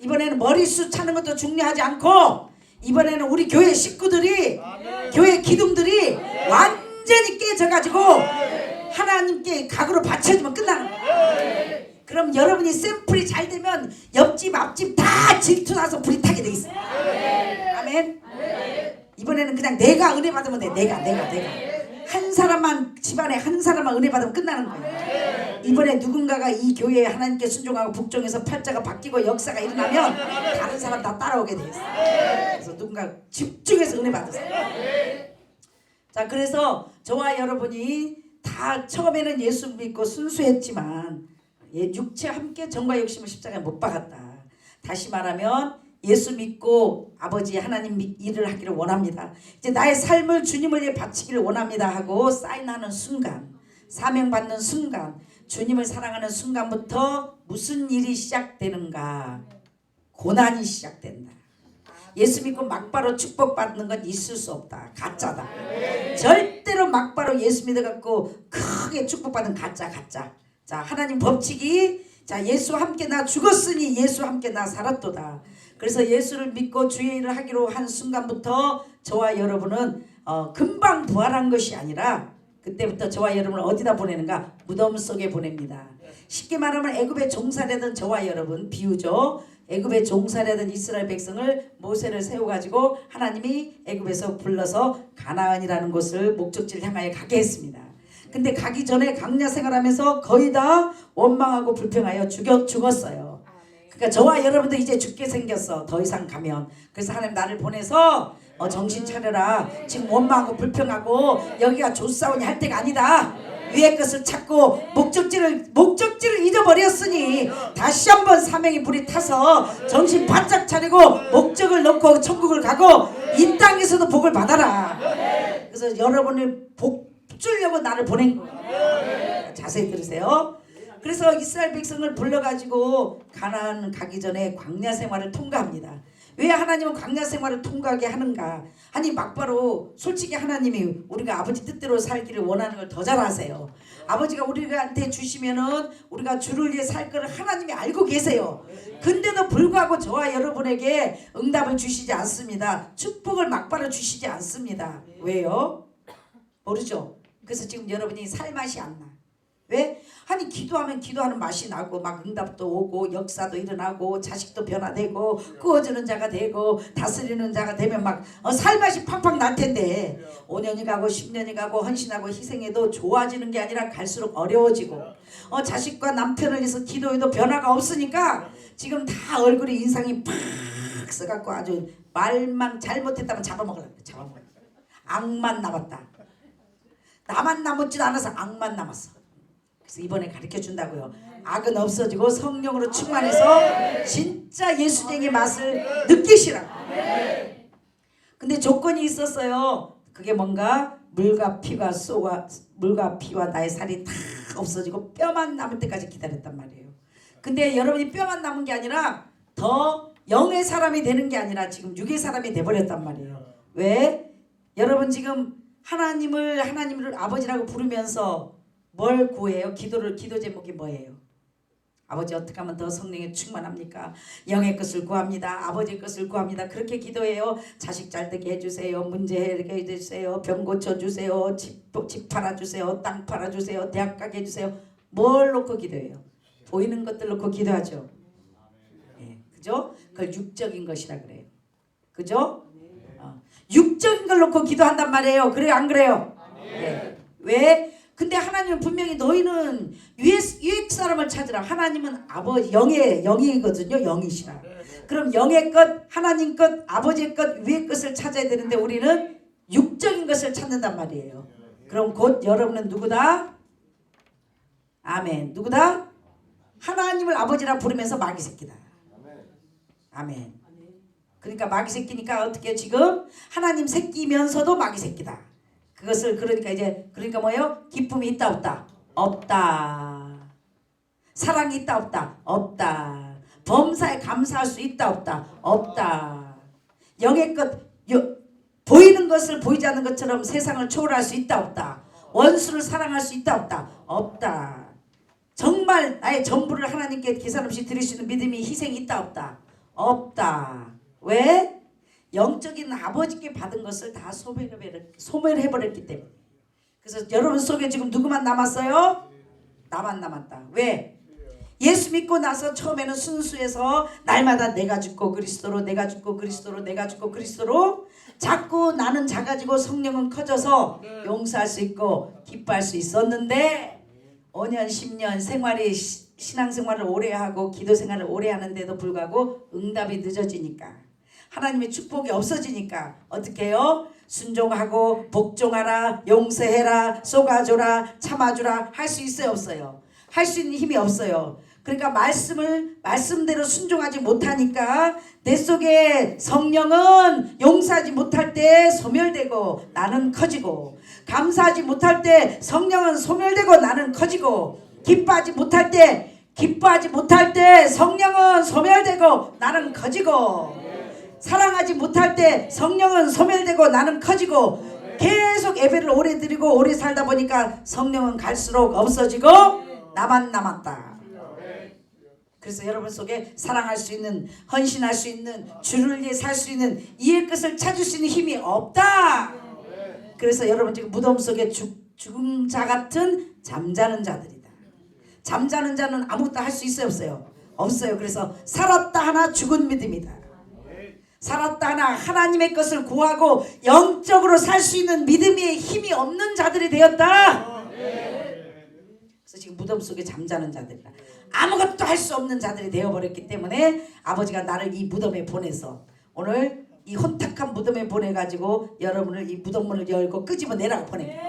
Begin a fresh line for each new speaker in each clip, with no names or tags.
이번에는 머리수 차는 것도 중요하지 않고 이번에는 우리 교회 식구들이 교회 기둥들이 완전히 깨져가지고 하나님께 각으로 바쳐지면 끝나는 거예요. 그럼 여러분이 샘플이 잘 되면 옆집 앞집 다 질투나서 불이 타게 돼 있어요. 아멘. 이번에는 그냥 내가 은혜 받으면 돼. 내가 한 사람만 집안에 한 사람만 은혜 받으면 끝나는 거예요. 이번에 누군가가 이 교회에 하나님께 순종하고 북종해서 팔자가 바뀌고 역사가 일어나면 다른 사람 다 따라오게 돼 있어요. 그래서 누군가 집중해서 은혜 받으세요. 자, 그래서 저와 여러분이 다 처음에는 예수 믿고 순수했지만 육체 함께 정과 욕심을 십자가에 못 박았다. 다시 말하면 예수 믿고 아버지 하나님 일을 하기를 원합니다. 이제 나의 삶을 주님을 위해 바치기를 원합니다 하고 사인하는 순간, 사명받는 순간, 주님을 사랑하는 순간부터 무슨 일이 시작되는가? 고난이 시작된다. 예수 믿고 막바로 축복받는 건 있을 수 없다. 가짜다. 절대로 막바로 예수 믿어갖고 크게 축복받은 가짜. 자, 하나님 법칙이 자, 예수와 함께 나 죽었으니 예수와 함께 나 살았도다. 그래서 예수를 믿고 주의 일을 하기로 한 순간부터 저와 여러분은 금방 부활한 것이 아니라 그때부터 저와 여러분을 어디다 보내는가? 무덤 속에 보냅니다. 쉽게 말하면 애굽에 종살이던 저와 여러분 비유죠. 애굽에 종살이던 이스라엘 백성을 모세를 세워가지고 하나님이 애굽에서 불러서 가나안이라는 곳을 목적지를 향하여 가게 했습니다. 근데 가기 전에 광야 생활하면서 거의 다 원망하고 불평하여 죽었어요. 그러니까 저와 여러분도 이제 죽게 생겼어. 더 이상 가면. 그래서 하나님 나를 보내서 정신 차려라. 지금 원망하고 불평하고 여기가 조사오니 할 때가 아니다. 위의 것을 찾고 목적지를 잊어버렸으니 다시 한번 사명의 불이 타서 정신 바짝 차리고 목적을 놓고 천국을 가고 이 땅에서도 복을 받아라. 그래서 여러분을 복 주려고 나를 보낸 거예요. 자세히 들으세요. 그래서 이스라엘 백성을 불러가지고 가나안 가기 전에 광야 생활을 통과합니다. 왜 하나님은 광야 생활을 통과하게 하는가? 아니 막바로 솔직히 하나님이 우리가 아버지 뜻대로 살기를 원하는 걸 더 잘 아세요. 아버지가 우리한테 주시면은 우리가 주를 위해 살 거를 하나님이 알고 계세요. 근데도 불구하고 저와 여러분에게 응답을 주시지 않습니다. 축복을 막바로 주시지 않습니다. 왜요? 모르죠. 그래서 지금 여러분이 살 맛이 안 나. 왜? 아니 기도하면 기도하는 맛이 나고 막 응답도 오고 역사도 일어나고 자식도 변화되고 구워주는 자가 되고 다스리는 자가 되면 막 살맛이 팡팡 날 텐데 5년이 가고 10년이 가고 헌신하고 희생해도 좋아지는 게 아니라 갈수록 어려워지고 자식과 남편을 위해서 기도해도 변화가 없으니까 지금 다 얼굴에 인상이 팍 써갖고 아주 말만 잘못했다면 잡아먹으려고 악만 남았다. 나만 남았지도 않아서 악만 남았어. 그래서 이번에 가르쳐 준다고요. 악은 없어지고 성령으로 충만해서 진짜 예수님의 맛을 느끼시라고. 근데 조건이 있었어요. 그게 뭔가 물과 피와 나의 살이 다 없어지고 뼈만 남을 때까지 기다렸단 말이에요. 근데 여러분이 뼈만 남은 게 아니라 더 영의 사람이 되는 게 아니라 지금 육의 사람이 돼버렸단 말이에요. 왜? 여러분 지금 하나님을 아버지라고 부르면서 뭘 구해요? 기도 제목이 뭐예요? 아버지 어떻게 하면 더 성령에 충만합니까? 영의 것을 구합니다. 아버지의 것을 구합니다. 그렇게 기도해요. 자식 잘 되게 해주세요. 문제 해결하게 해주세요. 병 고쳐주세요. 집 팔아주세요. 땅 팔아주세요. 대학 가게 해주세요. 뭘 놓고 기도해요? 보이는 것들 놓고 기도하죠. 네, 그죠? 그걸 육적인 것이라 그래요. 그죠? 육적인 걸 놓고 기도한단 말이에요. 그래요 안 그래요? 네. 왜? 근데 하나님은 분명히 너희는 위에 사람을 찾으라. 하나님은 아버지 영이거든요. 영이시라. 그럼 영의 것, 하나님 것, 아버지의 것, 위의 것을 찾아야 되는데 우리는 육적인 것을 찾는단 말이에요. 그럼 곧 여러분은 누구다? 아멘. 누구다? 하나님을 아버지라 부르면서 마귀 새끼다. 아멘. 그러니까 마귀 새끼니까 어떻게 지금 하나님 새끼면서도 마귀 새끼다. 그것을 그러니까 뭐예요? 기쁨이 있다 없다? 없다. 사랑이 있다 없다? 없다. 범사에 감사할 수 있다 없다? 없다. 영의 것 보이는 것을 보이지 않는 것처럼 세상을 초월할 수 있다 없다? 원수를 사랑할 수 있다 없다? 없다. 정말 나의 전부를 하나님께 계산 없이 드릴 수 있는 믿음이 희생이 있다 없다? 없다. 왜? 영적인 아버지께 받은 것을 다 소멸해버렸기 때문에. 그래서 여러분 속에 지금 누구만 남았어요? 나만 남았다. 왜? 예수 믿고 나서 처음에는 순수해서 날마다 내가 죽고 그리스도로, 내가 죽고 그리스도로, 내가 죽고 그리스도로, 자꾸 나는 작아지고 성령은 커져서 용서할 수 있고 기뻐할 수 있었는데 5년 10년 신앙생활을 오래 하고 기도생활을 오래 하는데도 불구하고 응답이 늦어지니까, 하나님의 축복이 없어지니까 어떻게 해요? 순종하고 복종하라, 용서해라, 쏘가줘라, 참아주라 할 수 있어요, 없어요? 할 수 있는 힘이 없어요. 그러니까 말씀대로 순종하지 못하니까 내 속에 성령은 용서하지 못할 때 소멸되고 나는 커지고, 감사하지 못할 때 성령은 소멸되고 나는 커지고, 기뻐하지 못할 때 성령은 소멸되고 나는 커지고, 사랑하지 못할 때 성령은 소멸되고 나는 커지고, 계속 예배를 오래 드리고 오래 살다 보니까 성령은 갈수록 없어지고 나만 남았다. 그래서 여러분 속에 사랑할 수 있는, 헌신할 수 있는, 주를 위해 살 수 있는, 이의 것을 찾을 수 있는 힘이 없다. 그래서 여러분 지금 무덤 속에 죽은 자 같은 잠자는 자들이다. 잠자는 자는 아무것도 할 수 있어요, 없어요? 없어요. 그래서 살았다 하나 죽은 믿음이다. 살았다 하나 하나님의 것을 구하고 영적으로 살 수 있는 믿음의 힘이 없는 자들이 되었다. 그래서 지금 무덤 속에 잠자는 자들이라, 아무것도 할 수 없는 자들이 되어버렸기 때문에 아버지가 나를 이 무덤에 보내서 오늘 이 혼탁한 무덤에 보내가지고 여러분을 이 무덤문을 열고 끄집어내라고 보냅니다.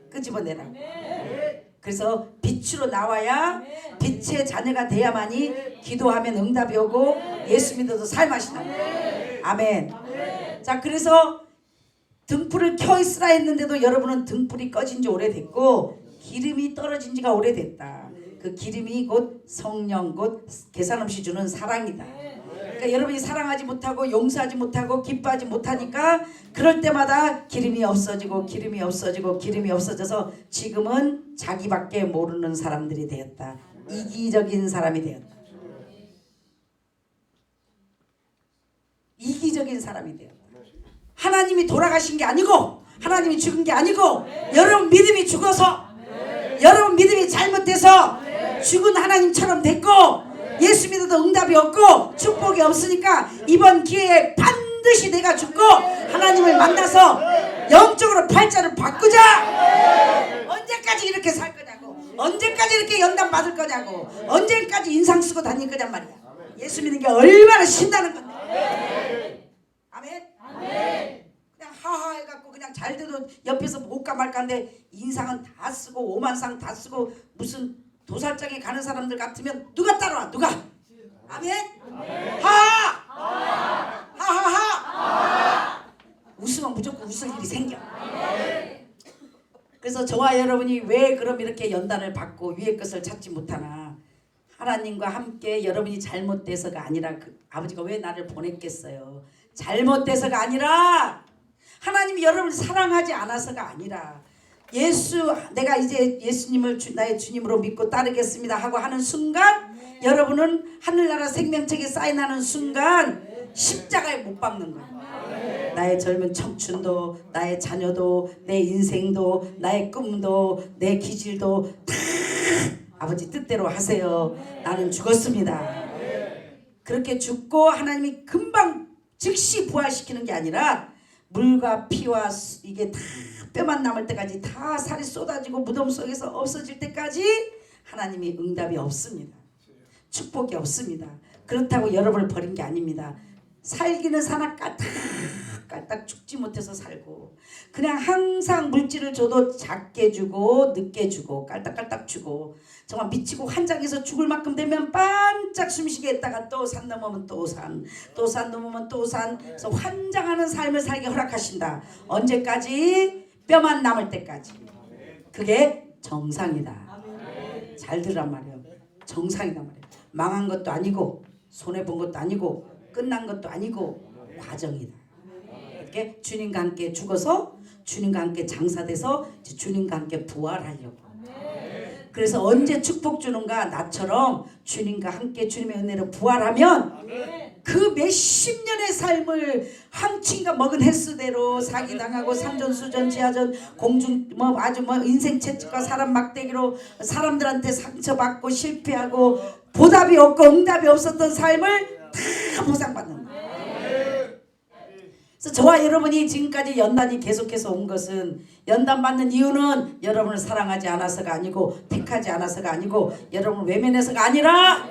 끄집어내라고. 그래서 빛으로 나와야 빛의 자녀가 돼야만이 기도하면 응답이 오고 예수 믿어도 살맛이 납니다. 아멘. 자, 그래서 등불을 켜 있으라 했는데도 여러분은 등불이 꺼진 지 오래됐고 기름이 떨어진 지가 오래됐다. 그 기름이 곧 성령, 곧 계산 없이 주는 사랑이다. 그러니까 여러분이 사랑하지 못하고 용서하지 못하고 기뻐하지 못하니까 그럴 때마다 기름이 없어지고 기름이 없어지고 기름이 없어져서 지금은 자기밖에 모르는 사람들이 되었다. 이기적인 사람이 되었다. 이기적인 사람이 되었다. 하나님이 돌아가신 게 아니고 하나님이 죽은 게 아니고 여러분 믿음이 죽어서, 여러분 믿음이 잘못돼서 죽은 하나님처럼 됐고 예수 믿어도 응답이 없고 축복이 없으니까 이번 기회에 반드시 내가 죽고 하나님을 만나서 영적으로 팔자를 바꾸자. 언제까지 이렇게 살 거냐고, 언제까지 이렇게 연단 받을 거냐고, 언제까지 인상 쓰고 다닐 거냔 말이야. 예수 믿는 게 얼마나 신나는 건데. 아멘. 그냥 하하 해갖고 그냥 잘 돼도 옆에서 볼까 말까인데 인상은 다 쓰고 오만상 다 쓰고 무슨 도살장에 가는 사람들 같으면 누가 따라와? 누가? 아멘? 하하하! 웃으면 무조건 웃을 일이 생겨. 그래서 저와 여러분이 왜 그럼 이렇게 연단을 받고 위의 것을 찾지 못하나? 하나님과 함께 여러분이 잘못돼서가 아니라 아버지가 왜 나를 보냈겠어요? 잘못돼서가 아니라 하나님이 여러분을 사랑하지 않아서가 아니라 내가 이제 예수님을 나의 주님으로 믿고 따르겠습니다 하고 하는 순간 여러분은 하늘나라 생명책에 사인하는 순간 십자가에 못 박는 거예요. 나의 젊은 청춘도, 나의 자녀도, 내 인생도, 나의 꿈도, 내 기질도 다 아버지 뜻대로 하세요. 나는 죽었습니다. 그렇게 죽고 하나님이 금방 즉시 부활시키는 게 아니라 물과 피와 이게 다 뼈만 남을 때까지 다 살이 쏟아지고 무덤 속에서 없어질 때까지 하나님이 응답이 없습니다. 축복이 없습니다. 그렇다고 여러분을 버린 게 아닙니다. 살기는 사나 까딱까딱 죽지 못해서 살고 그냥 항상 물질을 줘도 작게 주고 늦게 주고 깔딱깔딱 주고 정말 미치고 환장해서 죽을 만큼 되면 반짝 숨쉬게 했다가 또 산 넘으면 또 산, 또 산 넘으면 또 산, 그래서 환장하는 삶을 살게 허락하신다. 언제까지? 뼈만 남을 때까지. 그게 정상이다. 잘 들으란 말이에요. 정상이란 말이에요. 망한 것도 아니고 손해본 것도 아니고 끝난 것도 아니고 과정이다. 이렇게 주님과 함께 죽어서 주님과 함께 장사돼서 주님과 함께 부활하려고. 그래서 언제 축복 주는가? 나처럼 주님과 함께 주님의 은혜로 부활하면 그 몇십 년의 삶을 황친과 먹은 횟수대로 사기당하고 산전수전 지하전 공중 뭐 아주 뭐 인생 채찍과 사람 막대기로 사람들한테 상처받고 실패하고 보답이 없고 응답이 없었던 삶을 다 보상받는 거예요. 그래서 저와 여러분이 지금까지 연단이 계속해서 온 것은, 연단 받는 이유는 여러분을 사랑하지 않아서가 아니고 택하지 않아서가 아니고 여러분을 외면해서가 아니라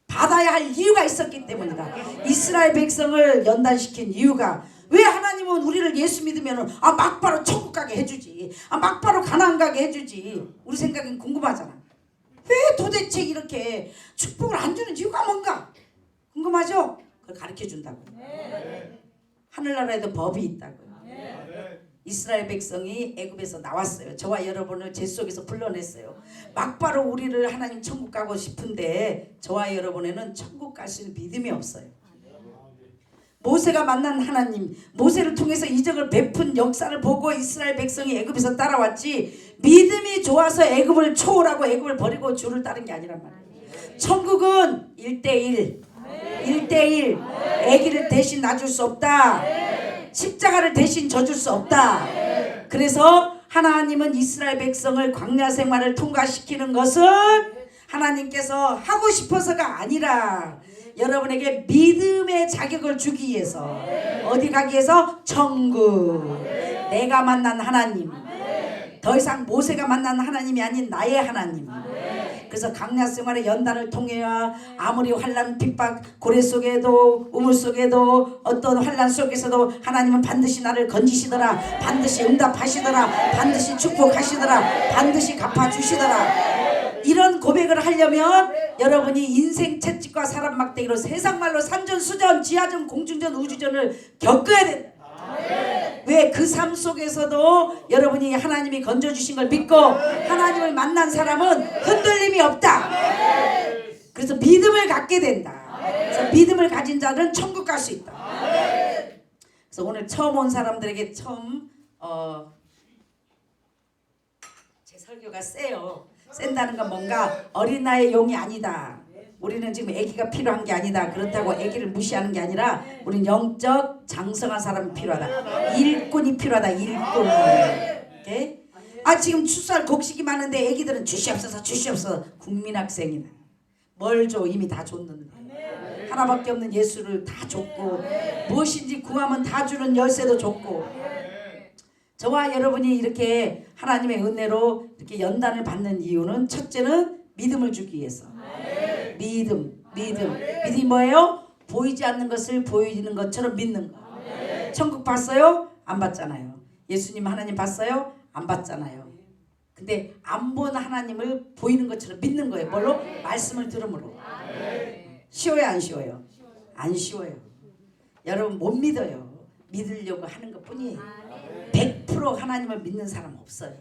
받아야 할 이유가 있었기 때문이다. 이스라엘 백성을 연단시킨 이유가, 왜 하나님은 우리를 예수 믿으면 막바로 천국 가게 해주지, 막바로 가나안 가게 해주지, 우리 생각엔 궁금하잖아. 왜 도대체 이렇게 축복을 안 주는 이유가 뭔가 궁금하죠? 그걸 가르쳐 준다고. 하늘나라에도 법이 있다고요. 이스라엘 백성이 애굽에서 나왔어요. 저와 여러분을 제 속에서 불러냈어요. 막바로 우리를 하나님 천국 가고 싶은데 저와 여러분에는 천국 갈 수 있는 믿음이 없어요. 모세가 만난 하나님, 모세를 통해서 이적을 베푼 역사를 보고 이스라엘 백성이 애굽에서 따라왔지, 믿음이 좋아서 애굽을 초월하고 애굽을 버리고 주를 따른 게 아니란 말이에요. 천국은 1:1, 1:1. 아기를 대신 놔줄 수 없다. 십자가를 대신 져줄 수 없다. 그래서 하나님은 이스라엘 백성을 광야 생활을 통과시키는 것은 하나님께서 하고 싶어서가 아니라 여러분에게 믿음의 자격을 주기 위해서, 어디 가기 위해서? 천국. 내가 만난 하나님, 더 이상 모세가 만난 하나님이 아닌 나의 하나님. 그래서 광야 생활의 연단을 통해야 아무리 환난 핍박 고래 속에도 우물 속에도 어떤 환난 속에서도 하나님은 반드시 나를 건지시더라, 반드시 응답하시더라, 반드시 축복하시더라, 반드시 갚아주시더라. 이런 고백을 하려면 여러분이 인생 채찍과 사람 막대기로 세상 말로 산전수전 지하전 공중전 우주전을 겪어야 된다. 왜? 그 삶 속에서도 여러분이 하나님이 건져주신 걸 믿고 하나님을 만난 사람은 흔들림이 없다. 그래서 믿음을 갖게 된다. 그래서 믿음을 가진 자는 천국 갈 수 있다. 그래서 오늘 처음 온 사람들에게 처음 제 설교가 세요. 센다는 건 뭔가 어린아이의 용이 아니다. 우리는 지금 아기가 필요한 게 아니다. 그렇다고 아기를 무시하는 게 아니라 우리는 영적 장성한 사람이 필요하다. 일꾼이 필요하다. 일꾼. 오케이? 지금 출산 곡식이 많은데 아기들은 주시옵소서 주시옵소서. 국민학생이다. 뭘 줘? 이미 다 줬는데. 하나밖에 없는 예수를 다 줬고 무엇인지 구하면 다 주는 열쇠도 줬고. 저와 여러분이 이렇게 하나님의 은혜로 이렇게 연단을 받는 이유는, 첫째는 믿음을 주기 위해서. 믿음이 뭐예요? 보이지 않는 것을 보이는 것처럼 믿는 거. 천국 봤어요? 안 봤잖아요. 예수님 하나님 봤어요? 안 봤잖아요. 근데 안 본 하나님을 보이는 것처럼 믿는 거예요. 뭘로? 말씀을 들음으로. 쉬워요 안 쉬워요? 안 쉬워요. 여러분 못 믿어요. 믿으려고 하는 것뿐이에요. 100% 하나님을 믿는 사람 없어요.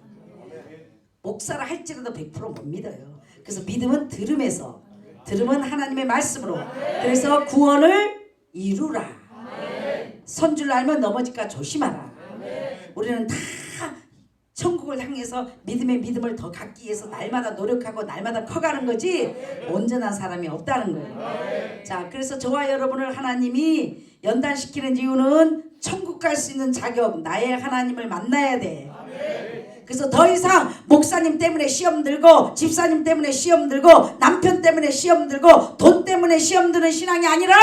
목사라 할지라도 100% 못 믿어요. 그래서 믿음은 들음에서, 들음은 하나님의 말씀으로. 그래서 구원을 이루라. 선 줄 알면 넘어질까 조심하라. 우리는 다 천국을 향해서 믿음의 믿음을 더 갖기 위해서 날마다 노력하고 날마다 커가는 거지 온전한 사람이 없다는 거예요. 자, 그래서 저와 여러분을 하나님이 연단시키는 이유는 천국 갈 수 있는 자격, 나의 하나님을 만나야 돼. 그래서 더 이상 목사님 때문에 시험 들고 집사님 때문에 시험 들고 남편 때문에 시험 들고 돈 때문에 시험 드는 신앙이 아니라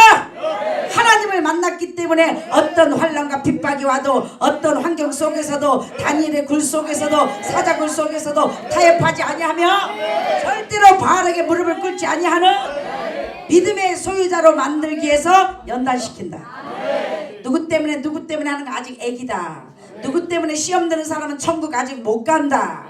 하나님을 만났기 때문에 어떤 환난과 핍박이 와도 어떤 환경 속에서도 다니엘의 굴 속에서도 사자굴 속에서도 타협하지 아니하며 절대로 바알에게 무릎을 꿇지 아니하는 믿음의 소유자로 만들기 위해서 연단시킨다. 누구 때문에 하는 거 아직 애기다. 누구 때문에 시험 드는 사람은 천국 아직 못 간다.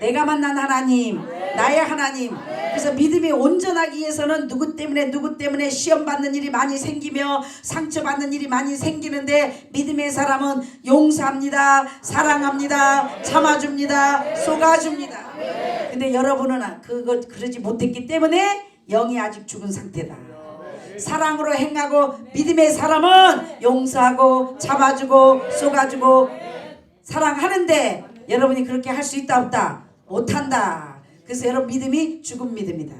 내가 만난 하나님, 나의 하나님. 그래서 믿음이 온전하기 위해서는 누구 때문에 시험 받는 일이 많이 생기며 상처 받는 일이 많이 생기는데, 믿음의 사람은 용서합니다, 사랑합니다, 참아줍니다, 속아줍니다. 근데 여러분은 그러지 못했기 때문에 영이 아직 죽은 상태다. 사랑으로 행하고 믿음의 사람은 용서하고 참아주고 속아주고 사랑하는데, 여러분이 그렇게 할 수 있다 없다? 못한다. 그래서 여러분 믿음이 죽은 믿음이다.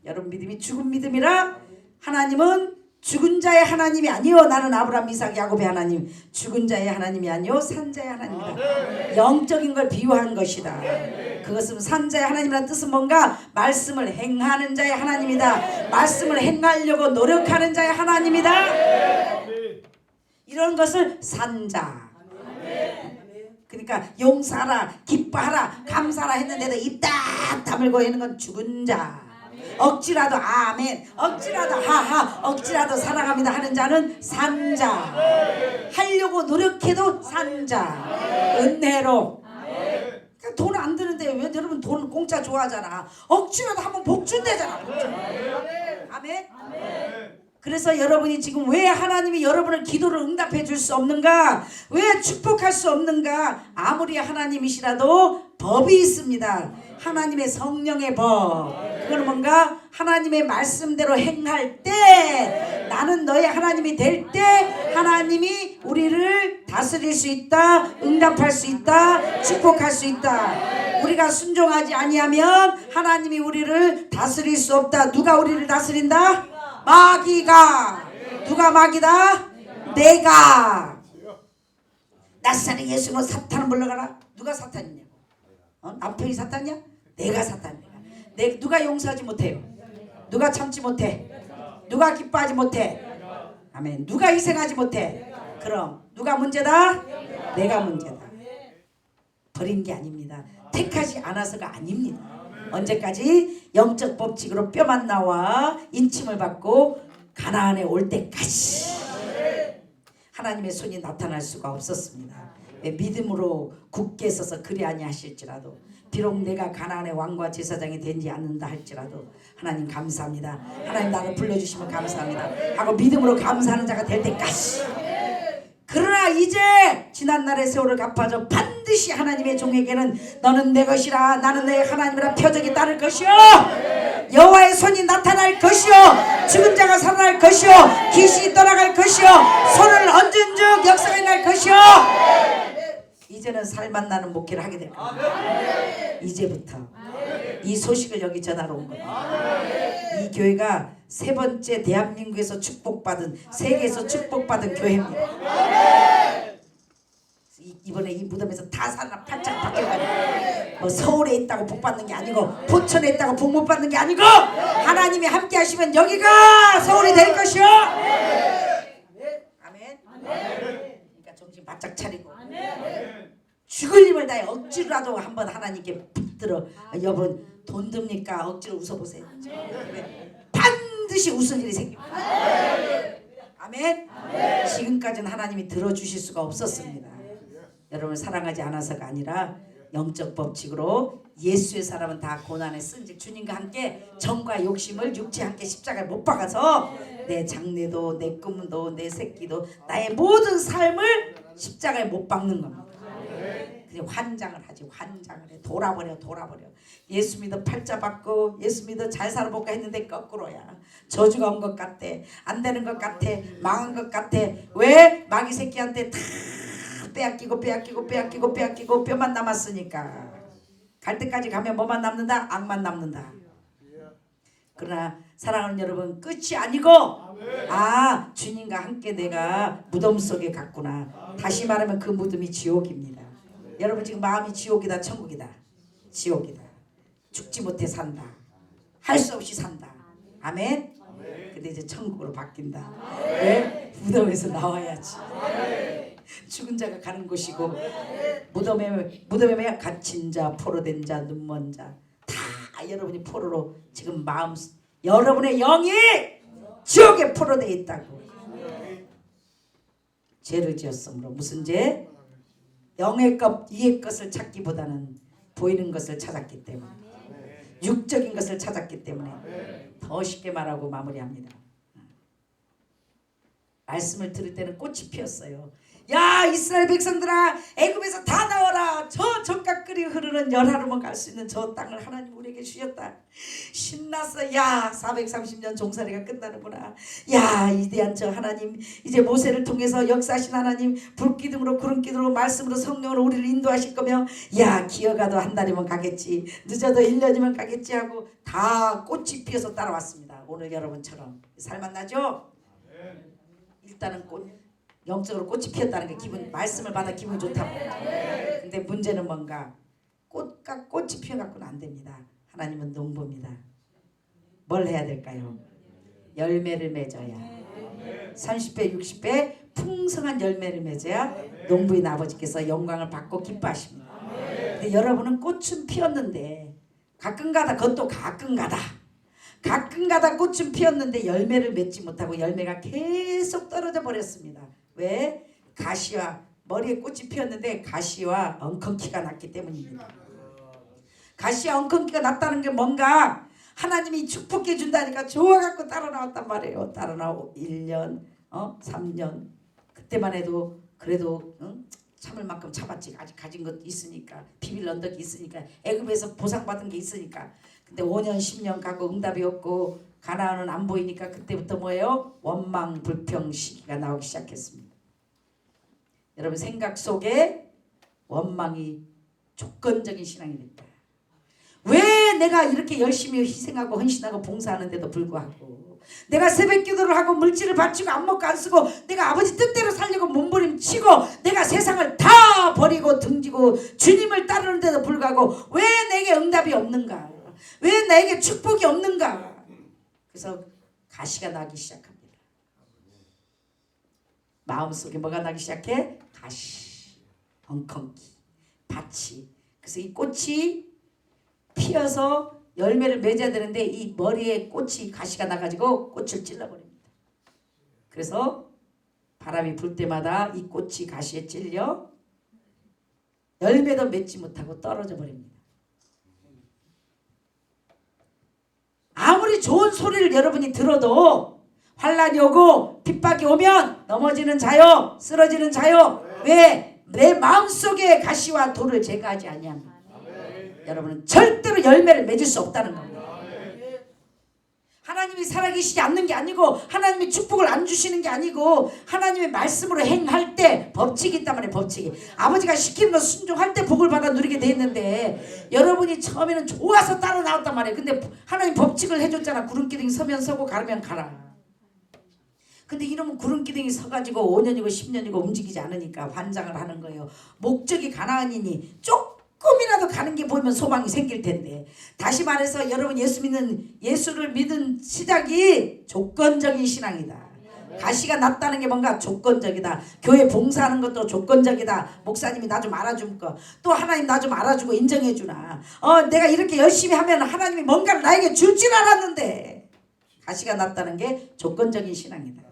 여러분 믿음이 죽은 믿음이라 하나님은 죽은 자의 하나님이 아니요 나는 아브라함 이삭 야곱의 하나님 죽은 자의 하나님이 아니요 산 자의 하나님이다. 영적인 걸 비유한 것이다. 그것은 산 자의 하나님이라는 뜻은 뭔가 말씀을 행하는 자의 하나님이다. 말씀을 행하려고 노력하는 자의 하나님이다. 이런 것을 산자. 그러니까 용서하라 기뻐하라 감사하라 했는데도 입 딱 다물고 있는 건 죽은 자. 억지라도 아멘 억지라도 하하 억지라도 사랑합니다 하는 자는 산자. 하려고 노력해도 산자. 은혜로. 돈 안 드는데 왜 여러분 돈 공짜 좋아하잖아. 억지라도 한번 복 준대잖아. 아멘. 그래서 여러분이 지금 왜 하나님이 여러분의 기도를 응답해 줄 수 없는가? 왜 축복할 수 없는가? 아무리 하나님이시라도 법이 있습니다. 하나님의 성령의 법. 그건 뭔가 하나님의 말씀대로 행할 때 나는 너의 하나님이 될 때 하나님이 우리를 다스릴 수 있다. 응답할 수 있다. 축복할 수 있다. 우리가 순종하지 아니하면 하나님이 우리를 다스릴 수 없다. 누가 우리를 다스린다? 마귀가. 누가 마귀다? 내가. 낯선의 예수로 사탄을 물러가라. 누가 사탄이냐고. 남편이 사탄이야? 내가 사탄이야. 누가 용서하지 못해요? 누가 참지 못해? 누가 기뻐하지 못해? 아멘. 누가 희생하지 못해? 그럼 누가 문제다? 내가 문제다. 버린 게 아닙니다. 택하지 않아서가 아닙니다. 언제까지? 영적 법칙으로 뼈만 나와 인침을 받고 가나안에 올 때까지 하나님의 손이 나타날 수가 없었습니다. 믿음으로 굳게 서서 그리 아니하실지라도 비록 내가 가나안의 왕과 제사장이 되지 않는다 할지라도 하나님 감사합니다. 하나님 나를 불러주시면 감사합니다 하고 믿음으로 감사하는 자가 될 때까지. 그러나 이제 지난날의 세월을 갚아줘 반드시 하나님의 종에게는 너는 내 것이라 나는 내 하나님이라 표적이 따를 것이요 여호와의 손이 나타날 것이요 죽은 자가 살아날 것이요 귀신이 떠나갈 것이요 손을 얹은 즉 역사가 일어날 것이요. 이제는 살만 나는 목회를 하게 될 겁니다. 이제부터 이 소식을 여기 전하러 온 겁니다. 이 교회가 세 번째 대한민국에서 축복받은 세계에서 축복받은 교회입니다. 이번에 이 무덤에서 다 살아 팔짝 바뀌어가지고 뭐 서울에 있다고 복 받는 게 아니고 포천에 있다고 복 못 받는 게 아니고 하나님이 함께 하시면 여기가 서울이 될 것이요. 아멘. 그러니까 정신 바짝 차리고 죽을 힘을 다해 억지로라도 한번 하나님께 붙들어. 여러분 돈 듭니까? 억지로 웃어보세요. 반드시 웃을 일이 생깁니다. 아멘. 지금까지는 하나님이 들어주실 수가 없었습니다. 여러분을 사랑하지 않아서가 아니라 영적 법칙으로 예수의 사람은 다 고난에 쓴즉 주님과 함께 정과 욕심을 육체에 함께 십자가에 못 박아서 내 장래도 내 꿈도 내 새끼도 나의 모든 삶을 십자가에 못 박는 겁니다. 그냥 환장을 하지. 환장을 해. 돌아버려. 예수 믿어 팔자 받고 예수 믿어 잘 살아볼까 했는데 거꾸로야. 저주가 온 것 같아. 안 되는 것 같아. 망한 것 같아. 왜? 마귀 새끼한테 다 빼앗기고 뼈만 남았으니까. 갈 때까지 가면 뭐만 남는다? 악만 남는다. 그러나 사랑하는 여러분 끝이 아니고 주님과 함께 내가 무덤 속에 갔구나. 다시 말하면 그 무덤이 지옥입니다. 여러분 지금 마음이 지옥이다 천국이다? 지옥이다. 죽지 못해 산다. 할 수 없이 산다. 아멘. 근데 이제 천국으로 바뀐다. 왜? 무덤에서 나와야지. 죽은 자가 가는 곳이고 무덤에 갇힌 자, 포로된 자, 눈먼 자 다 여러분이 포로로 지금 마음 여러분의 영이 지옥에 포로되어 있다고. 죄를 지었으므로 무슨 죄? 영의 것, 이의 것을 찾기보다는 보이는 것을 찾았기 때문에 육적인 것을 찾았기 때문에 더 쉽게 말하고 마무리합니다. 말씀을 들을 때는 꽃이 피었어요. 야 이스라엘 백성들아 애굽에서 다 나와라. 저 적각거리 흐르는 열하루만 갈 수 있는 저 땅을 하나님 우리에게 주셨다. 신났어. 야 430년 종살이가 끝나는구나. 야 위대한 저 하나님 이제 모세를 통해서 역사하신 하나님 불기둥으로 구름기둥으로 말씀으로 성령으로 우리를 인도하실 거며 야 기어가도 한 달이면 가겠지 늦어도 1년이면 가겠지 하고 다 꽃이 피어서 따라왔습니다. 오늘 여러분처럼 살만나죠? 일단은 영적으로 꽃이 피었다는 게 기분 말씀을 받아 기분 좋다고. 근데 문제는 뭔가 꽃이 피어갖고는 안 됩니다. 하나님은 농부입니다. 뭘 해야 될까요? 열매를 맺어야 30배 60배 풍성한 열매를 맺어야 농부인 아버지께서 영광을 받고 기뻐하십니다. 근데 여러분은 꽃은 피었는데 가끔가다 그것도 가끔가다 꽃은 피었는데 열매를 맺지 못하고 열매가 계속 떨어져 버렸습니다. 왜? 가시와 머리에 꽃이 피었는데 가시와 엉겅퀴가 났기 때문입니다. 가시와 엉겅퀴가 났다는 게 뭔가 하나님이 축복해 준다니까 좋아갖고 따라 나왔단 말이에요. 따라 나오고 1년 3년 그때만 해도 그래도 참을 만큼 참았지. 아직 가진 것도 있으니까 비빌 언덕이 있으니까 애굽에서 보상받은 게 있으니까. 근데 5년 10년 가고 응답이 없고 가나안은 안 보이니까 그때부터 뭐예요? 원망 불평 시기가 나오기 시작했습니다. 여러분 생각 속에 원망이 조건적인 신앙이 됐다. 왜 내가 이렇게 열심히 희생하고 헌신하고 봉사하는데도 불구하고 내가 새벽 기도를 하고 물질을 바치고 안 먹고 안 쓰고 내가 아버지 뜻대로 살려고 몸부림치고 내가 세상을 다 버리고 등지고 주님을 따르는데도 불구하고 왜 내게 응답이 없는가? 왜 나에게 축복이 없는가? 그래서 가시가 나기 시작합니다. 마음속에 뭐가 나기 시작해? 가시, 엉겅퀴, 밭이. 그래서 이 꽃이 피어서 열매를 맺어야 되는데 이 머리에 꽃이 가시가 나가지고 꽃을 찔러버립니다. 그래서 바람이 불 때마다 이 꽃이 가시에 찔려 열매도 맺지 못하고 떨어져 버립니다. 아무리 좋은 소리를 여러분이 들어도 환란이 오고 핍박이 오면 넘어지는 자요 쓰러지는 자요. 왜? 내 마음속에 가시와 돌을 제거하지 아니합니다. 여러분은 절대로 열매를 맺을 수 없다는 겁니다. 하나님이 살아계시지 않는 게 아니고 하나님이 축복을 안 주시는 게 아니고 하나님의 말씀으로 행할 때 법칙이 있단 말이에요. 법칙이. 아버지가 시키는 거 순종할 때 복을 받아 누리게 돼 있는데 여러분이 처음에는 좋아서 따라 나왔단 말이에요. 근데 하나님 법칙을 해줬잖아. 구름기둥이 서면 서고 가면 가라. 근데 이러면 구름기둥이 서가지고 5년이고 10년이고 움직이지 않으니까 환장을 하는 거예요. 목적이 가나안이니 조금이라도 가는 게 보이면 소망이 생길 텐데. 다시 말해서 여러분 예수를 믿은 시작이 조건적인 신앙이다. 가시가 났다는 게 뭔가 조건적이다. 교회 봉사하는 것도 조건적이다. 목사님이 나 좀 알아줄 거. 또 하나님 나 좀 알아주고 인정해 주나. 내가 이렇게 열심히 하면 하나님이 뭔가를 나에게 줄 줄 알았는데. 가시가 났다는 게 조건적인 신앙이다.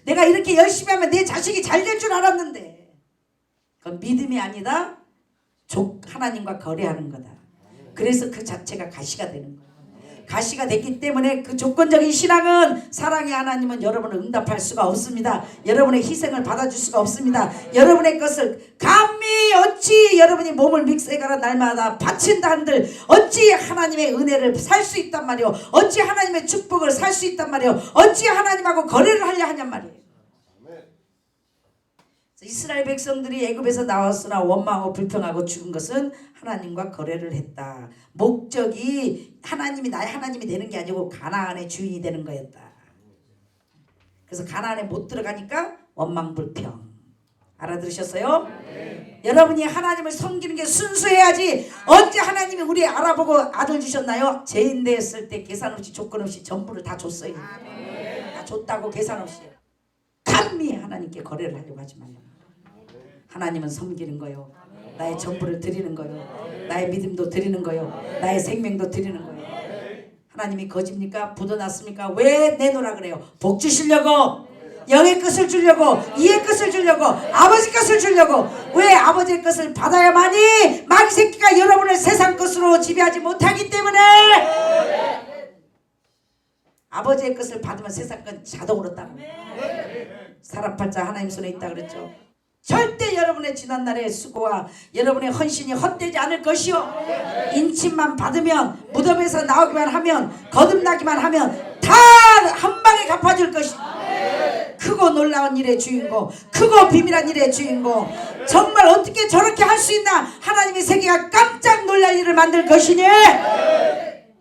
내가 이렇게 열심히 하면 내 자식이 잘 될 줄 알았는데. 그건 믿음이 아니다. 하나님과 거래하는 거다. 그래서 그 자체가 가시가 되는 거예요. 가시가 됐기 때문에 그 조건적인 신앙은 사랑의 하나님은 여러분을 응답할 수가 없습니다. 여러분의 희생을 받아줄 수가 없습니다. 여러분의 것을 감히 어찌 여러분이 몸을 믹스해가라 날마다 바친다 한들 어찌 하나님의 은혜를 살 수 있단 말이오. 어찌 하나님의 축복을 살 수 있단 말이오. 어찌 하나님하고 거래를 하려 하냔 말이에요. 이스라엘 백성들이 애굽에서 나왔으나 원망하고 불평하고 죽은 것은 하나님과 거래를 했다. 목적이 하나님이 나의 하나님이 되는 게 아니고 가나안의 주인이 되는 거였다. 그래서 가나안에 못 들어가니까 원망불평. 알아들으셨어요? 네. 여러분이 하나님을 섬기는 게 순수해야지. 언제 하나님이 우리 알아보고 아들 주셨나요? 죄인대 했을 때 계산 없이 조건 없이 전부를 다 줬어요. 다 줬다고 계산 없이. 감히 하나님께 거래를 하려고 하지 말라. 하나님은 섬기는 거요. 나의 전부를 드리는 거요. 나의 믿음도 드리는 거요. 나의 생명도 드리는 거요. 하나님이 거짓입니까? 부도났습니까? 왜 내놓으라 그래요? 복 주시려고. 영의 것을 주려고. 이의 것을 주려고. 아버지 것을 주려고. 왜 아버지의 것을 받아야만이 마귀 새끼가 여러분을 세상 것으로 지배하지 못하기 때문에. 아버지의 것을 받으면 세상 건 자동으로 따라. 사람 팔자 하나님 손에 있다 그랬죠. 절대 여러분의 지난날의 수고와 여러분의 헌신이 헛되지 않을 것이요. 인침만 받으면, 무덤에서 나오기만 하면, 거듭나기만 하면 다 한 방에 갚아줄 것이요. 크고 놀라운 일의 주인공, 크고 비밀한 일의 주인공, 정말 어떻게 저렇게 할 수 있나, 하나님의 세계가 깜짝 놀랄 일을 만들 것이니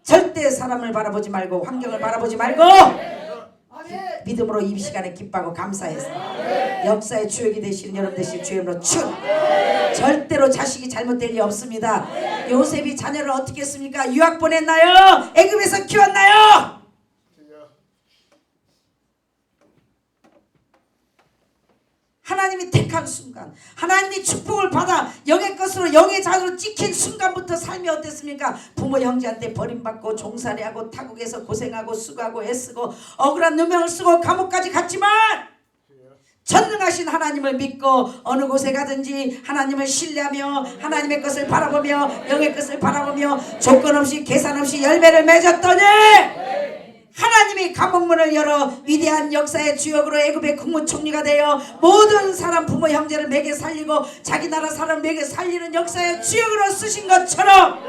절대 사람을 바라보지 말고 환경을 바라보지 말고 믿음으로 이 시간에 기뻐하고 감사해서 역사의 주역이 되시는 여러분 되시길 주님으로 절대로 자식이 잘못될 리 없습니다. 요셉이 자녀를 어떻게 했습니까? 유학 보냈나요? 애굽에서 키웠나요? 하나님이 택한 순간, 하나님이 축복을 받아 영의 것으로 영의 자녀로 찍힌 순간부터 삶이 어땠습니까? 부모 형제한테 버림받고 종살이하고 타국에서 고생하고 수고하고 애쓰고 억울한 누명을 쓰고 감옥까지 갔지만 전능하신 하나님을 믿고 어느 곳에 가든지 하나님을 신뢰하며 하나님의 것을 바라보며 영의 것을 바라보며 조건 없이 계산 없이 열매를 맺었더니 하나님이 감옥문을 열어 위대한 역사의 주역으로 애굽의 국무총리가 되어 모든 사람 부모 형제를 먹여 살리고 자기 나라 사람 먹여 살리는 역사의 주역으로 쓰신 것처럼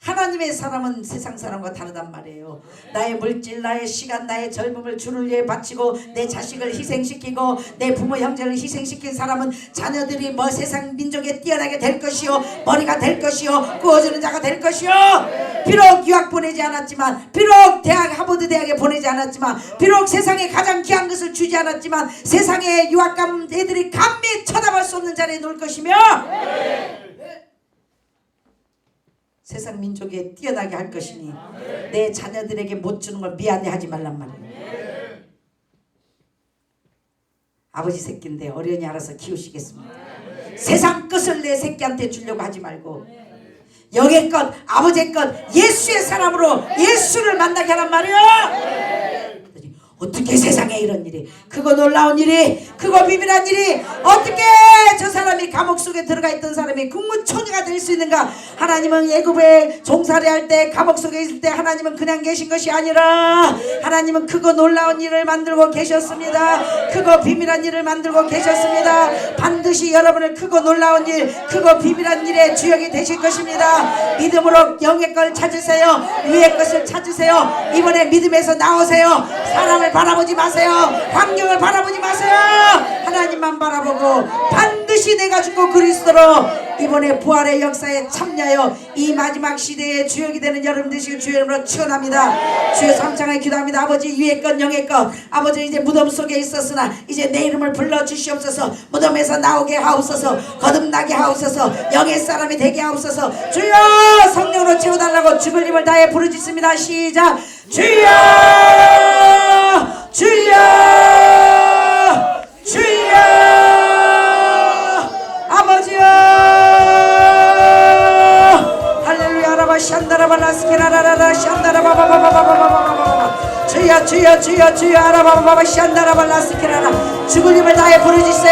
하나님의 사람은 세상 사람과 다르단 말이에요. 나의 물질, 나의 시간, 나의 젊음을 주를 위해 바치고 내 자식을 희생시키고 내 부모 형제를 희생시킨 사람은 자녀들이 뭐 세상 민족에 뛰어나게 될 것이요, 머리가 될 것이요, 구워주는 자가 될 것이요. 비록 유학 보내지 않았지만, 비록 대학 하버드 대학에 보내지 않았지만, 비록 세상에 가장 귀한 것을 주지 않았지만 세상에 유학 간 애들이 감히 쳐다볼 수 없는 자리에 놓을 것이며 세상 민족에 뛰어나게 할 것이니 내 자녀들에게 못 주는 걸 미안해하지 말란 말이에요. 아버지 새끼인데 어련히 알아서 키우시겠습니다. 세상 것을 내 새끼한테 주려고 하지 말고 영의 것, 아버지의 것, 예수의 사람으로 예수를 만나게 하란 말이에요. 어떻게 세상에 이런 일이, 크고 놀라운 일이, 크고 비밀한 일이, 어떻게 저 사람이 감옥 속에 들어가 있던 사람이 국무총리가 될 수 있는가? 하나님은 애굽에 종살이할 때, 감옥 속에 있을 때 하나님은 그냥 계신 것이 아니라 하나님은 크고 놀라운 일을 만들고 계셨습니다. 크고 비밀한 일을 만들고 계셨습니다. 반드시 여러분을 크고 놀라운 일, 크고 비밀한 일의 주역이 되실 것입니다. 믿음으로 영의 걸 찾으세요. 위의 것을 찾으세요. 이번에 믿음에서 나오세요. 사람을 바라보지 마세요. 환경을 바라보지 마세요. 하나님만 바라보고 반드시 내가 죽고 그리스도로 이번에 부활의 역사에 참여하여 이 마지막 시대의 주역이 되는 여러분 되시길 주의 이름으로 축원합니다. 주여 삼창에 기도합니다. 아버지 위의 것 영의 것, 아버지 이제 무덤 속에 있었으나 이제 내 이름을 불러주시옵소서. 무덤에서 나오게 하옵소서. 거듭나게 하옵소서. 영의 사람이 되게 하옵소서. 주여 성령으로 채워달라고 죽을 힘을 다해 부르짖습니다. 시작. 주여 주여 주여 아버지여 할렐루야 라바 샨다라바라 스케라라라 샨다라바바바바바바바바바 주여 주여 주여 주여 아라바바바 샨다라바라 스케라라 죽을 힘을 다해 부르짖으세요.